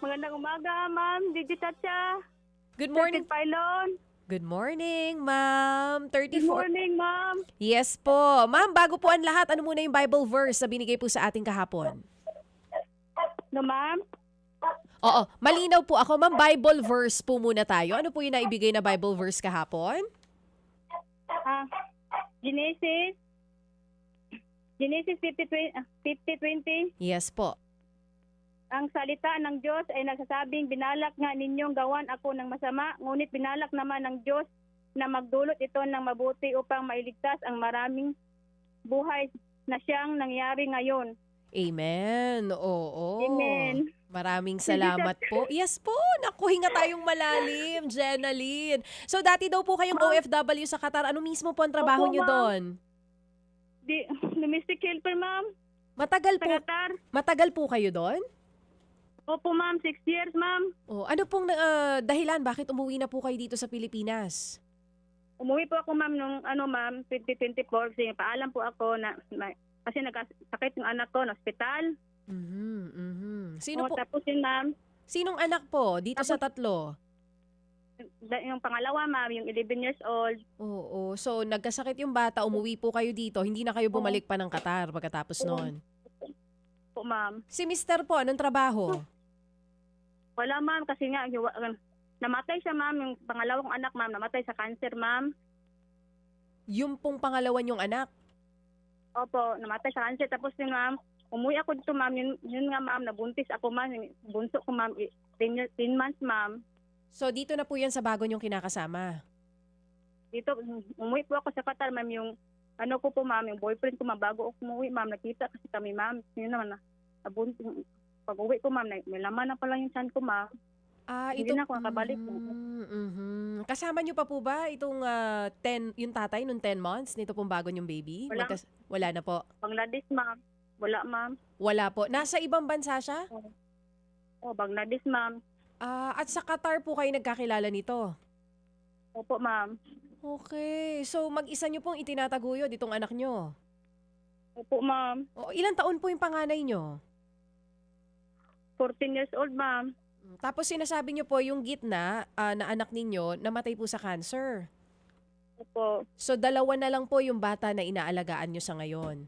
Magandang umaga, Ma'am Gigi Chacha. Good morning. Circuit Pylon. Good morning, ma'am. Good 34. morning, Ma'am. Yes po. Ma'am, bago po ang lahat, ano muna yung Bible verse na binigay po sa ating kahapon? No, Ma'am? Oo, malinaw po ako. Ma'am, Bible verse po muna tayo. Ano po yung naibigay na Bible verse kahapon? Genesis 50:20. Yes po. Ang salita ng Diyos ay nagsasabing, binalak nga ninyong gawan ako ng masama, ngunit binalak naman ng Diyos na magdulot ito ng mabuti upang mailigtas ang maraming buhay na siyang nangyari ngayon. Amen. Oo. Amen. Maraming salamat po. Yes po. Naku, hinga tayong malalim, Jenaline. So, dati daw po kayong OFW sa Qatar. Ano mismo po ang trabaho Opo, nyo ma'am. doon? Domestic helper, Ma'am. Matagal Sa po, Qatar. matagal po kayo doon? Opo, Ma'am. 6 years, Ma'am. Oh, ano pong dahilan bakit umuwi na po kayo dito sa Pilipinas? Umuwi po ako, Ma'am, nung Ma'am, 2024. Kasi paalam po ako kasi nagkasakit yung anak ko na ospital. Sino po? Tapos yun, Ma'am, Sinong anak po dito sa tatlo? yung pangalawa, Ma'am, yung 11 years old. Oo. So, nagkasakit yung bata, umuwi po kayo dito. Hindi na kayo bumalik pa ng Qatar pagkatapos noon. Po, Ma'am. Si Mister po, anong trabaho? Wala, Ma'am, kasi nga, namatay siya, Ma'am, yung pangalawang anak, Ma'am, namatay sa cancer, Ma'am. Yung pong pangalawan yung anak. Opo, namatay sa cancer. Tapos yun, Ma'am, umuwi ako dito, Ma'am, yun nga, Ma'am, nabuntis ako, Ma'am, yung bunso ko, Ma'am, 10 months, Ma'am. So, dito na po yan sa bago niyong kinakasama. Dito, umuwi po ako sa Qatar, Ma'am, yung ko po, Ma'am, yung boyfriend ko, Ma'am, bago ako umuwi, Ma'am, nakita kasi kami, Ma'am, yun naman, nabuntis. Pag uwi ko, Ma'am, may laman na pala yung tiyan ko, Ma'am. Hindi na ako nakabalik. Kasama niyo pa po ba itong yung tatay nung 10 months nito pong bago niyong baby? Wala. Wala na po. Bangladesh, Ma'am. Wala, Ma'am. Wala po. Nasa ibang bansa siya? Bangladesh, Ma'am. At sa Qatar po kayo nagkakilala nito? Opo, Ma'am. Okay. So, mag-isa niyo pong itinataguyod itong anak niyo? Opo, Ma'am. Ilang taon po yung panganay niyo? 14 years old, Ma'am. Tapos sinasabi niyo po yung gitna na anak ninyo namatay po sa cancer. Opo. So, dalawa na lang po yung bata na inaalagaan niyo sa ngayon?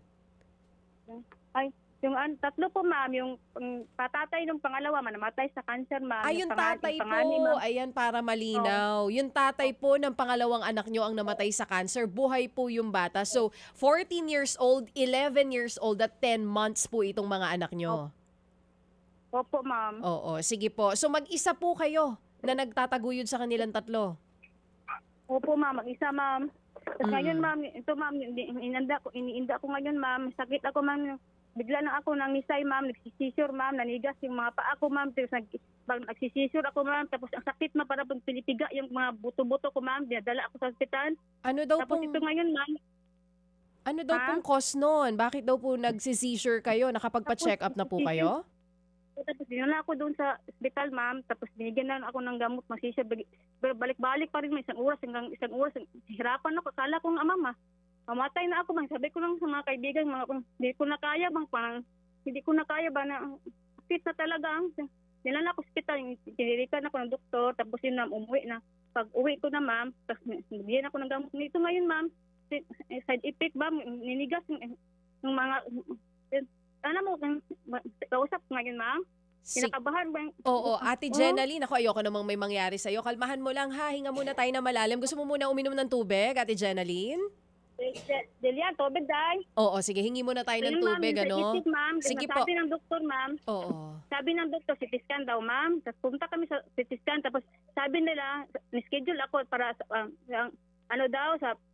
Yung tatlo po, Ma'am, yung patatay ng pangalawa, namatay sa cancer, Ma'am. Yung tatay po, Ma'am. ayan para malinaw. Yung tatay po ng pangalawang anak nyo ang namatay sa cancer, buhay po yung bata. So, 14 years old, 11 years old at 10 months po itong mga anak nyo. Opo, Ma'am. Oo, sige po. So, mag-isa po kayo na nagtataguyod sa kanilang tatlo. Opo, Ma'am. Mag-isa, Ma'am. Tapos ngayon, Ma'am, ito, Ma'am, iniinda ko ngayon, Ma'am. Sakit ako, Ma'am. Bigla na ako nangisay, Ma'am. Nagsisisure, Ma'am. Nanigas yung mga paa ko, Ma'am. Tapos nagsisisure ako, Ma'am. Tapos ang sakit, Ma'am, para pag pinipiga yung mga buto-buto ko, Ma'am. Dinadala ako sa ospital. Ano daw Tapos pong, ito ngayon, Ma'am. ano daw pong cause nun? Bakit daw po nagsisizure kayo? Nakapagpa-check up na po kayo? Tapos dinala ako doon sa ospital, Ma'am. Tapos binigyan na ako ng gamot, masisya. Balik-balik pa rin, may isang oras. Hirapan ako. Kala ko nga, Ma'am, mamatay na ako, Ma'am. Sabi ko lang sa mga kaibigan, hindi ko na kaya, Ma'am. Parang hindi ko na kaya ba na fit na talaga. Dinala ako sa ospital. Tinirikan ako ng doktor. Tapos yun, Ma'am, umuwi na. Pag uwi ko na, Ma'am, tapos bigyan ako ng gamot. Ito ngayon, Ma'am, side effect, Ma'am, ninigas yung mga... Ano mo, kausap ngayon, Ma'am? Kinakabahan ba? Oo, Ate Jenaline, ako ayoko namang may mangyari sa'yo. Kalmahan mo lang ha, hinga muna tayo na malalim. Gusto mo muna uminom ng tubig, Ate Jenaline? Delian, tubig, Day. Oo, sige, hingi muna tayo ng tubig, ano? Sige po. Sabi ng doktor, Ma'am. Oo. Sabi ng doktor, CT scan daw, Ma'am. Tapos punta kami sa CT scan. Tapos sabi nila, ni-schedule ako para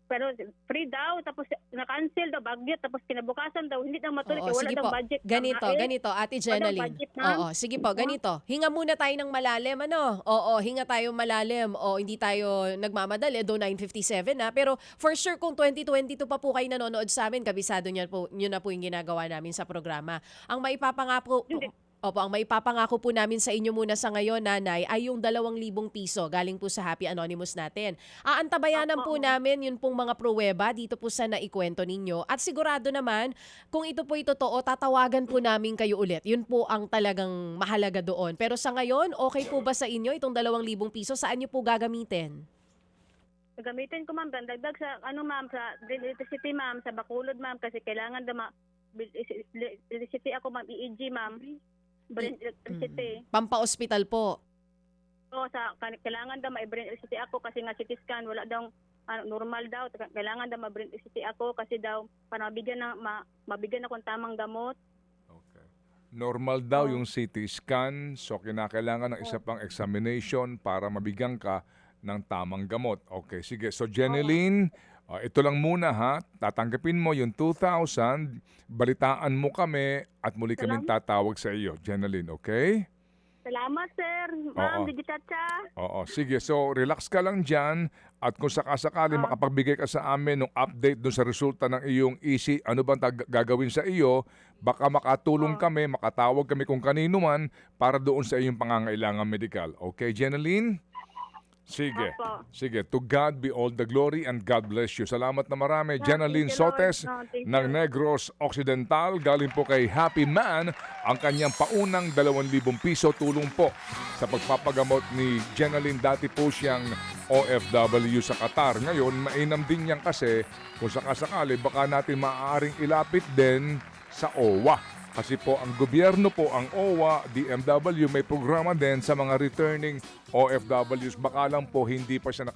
pero free daw, tapos na-cancel daw, bagyo, tapos kinabukasan daw, hindi daw matuloy, Oo, wala sige daw po. budget. Ganito, Ate Jenaline. budget, Ma'am. Oo, sige po, ganito. Hinga muna tayo ng malalim, ano? Oo, hinga tayo malalim. O, hindi tayo nagmamadali, do 9:57 na. Pero for sure, kung 2022 pa po kayo nanonood sa amin, kabisado niyo na po yung ginagawa namin sa programa. Ang maipapangako... Opo, ang maipapangako po namin sa inyo muna sa ngayon, nanay, ay yung 2,000 piso galing po sa Happy Anonymous natin. Aantabayanan po Opo. namin yun pong mga pruweba dito po sa naikwento ninyo. At sigurado naman, kung ito po'y totoo, tatawagan po namin kayo ulit. Yun po ang talagang mahalaga doon. Pero sa ngayon, okay po ba sa inyo itong 2,000 piso? Saan nyo po gagamitin? Gamitin ko ma'am, dagdag sa ma'am, sa electricity ma'am, sa Bacolod ma'am, kasi kailangan electricity ako ma'am, EEG ma'am, brain electricity. Pampa-ospital po. So kailangan daw ma-brain electricity ako kasi nga CT scan, wala daw normal daw, kailangan daw ma-brain electricity ako kasi daw para mabigyan akong tamang gamot. Okay. Normal daw yung CT scan, so kinakailangan ng isa pang examination para mabigyan ka ng tamang gamot. Okay, sige. So, Jeneline, ito lang muna ha. Tatanggapin mo yung 2,000, balitaan mo kami at muli kami tatawag sa iyo. Jeneline, okay? Salamat sir, ma'am, Digitacha. Oo, sige. So, relax ka lang dyan at kung sakasakali makapagbigay ka sa amin ng update dun sa resulta ng iyong EC, ano bang gagawin sa iyo, baka makatulong kami, makatawag kami kung kanino man para doon sa iyong pangangailangan medikal. Okay, Jeneline? Sige. Opo. Sige. To God be all the glory and God bless you. Salamat na marami. Jeneline thank you, Lord. Sotes Thank you. ng Negros Occidental. Galing po kay Happy Man ang kanyang paunang 2,000 piso tulong po sa pagpapagamot ni Jeneline. Dati po siyang OFW sa Qatar. Ngayon, mainam din niyang kasi kung sakasakali baka natin maaaring ilapit din sa OWA. Kasi po ang gobyerno po, ang OWA, DMW, may programa din sa mga returning OFWs. Baka lang po hindi pa siya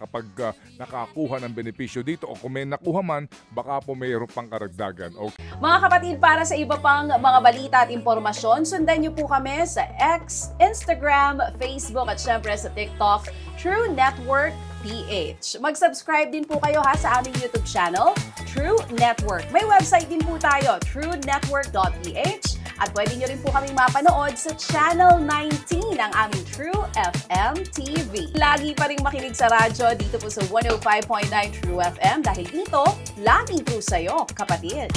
nakakuha ng benepisyo dito. O kung may nakuha man, baka po mayroon pang karagdagan. Okay. Mga kapatid, para sa iba pang mga balita at impormasyon, sundan niyo po kami sa X, Instagram, Facebook at syempre sa TikTok, True Network PH. Mag-subscribe din po kayo ha sa aming YouTube channel, True Network. May website din po tayo, truenetwork.ph, at pwede nyo rin po kaming mapanood sa Channel 19 ng aming True FM TV. Lagi pa rin makinig sa radyo dito po sa 105.9 True FM dahil dito, laging true sa'yo, kapatid.